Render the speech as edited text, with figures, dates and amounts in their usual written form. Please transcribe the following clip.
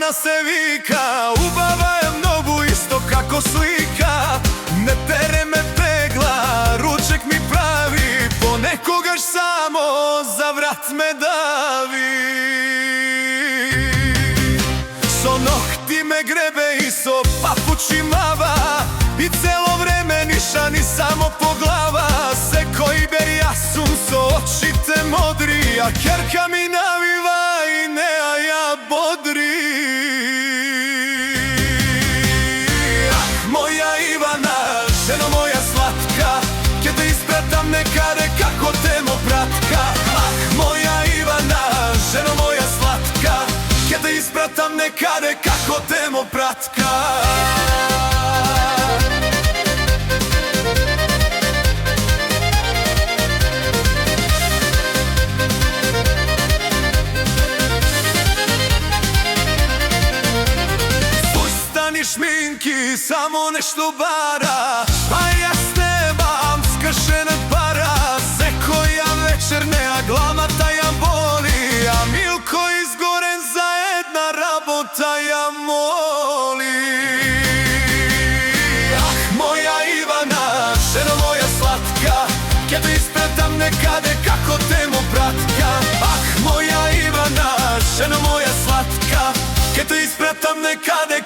Ivana se vika, ubava je mnogo isto kako slika. Ne tere me pegla, ruček mi pravi, ponekogaš samo za vrat me davi. So nohti me grebe i so papuči mava, i celo vreme niša ni samo po glava. Se koji ber jasum, so oči te modri, a kerka mi naviva i ne a ja bodri. Ah, moja Ivana, ženo moja slatka, ke te ispratam nekade kako temo pratka. Ah, moja Ivana, ženo moja slatka, ke te ispratam nekade kako temo pratka. Šminki, samo nešto bara, a ja snimam skršene para. Se koja večer ne, a glamata ja boli, a Milko izgoren za jedna rabota ja moli. Ah, moja Ivana, ženo moja slatka, ke te ispratam nekade kako temo pratka. Ah, moja Ivana, ženo moja slatka, ke te ispratam nekade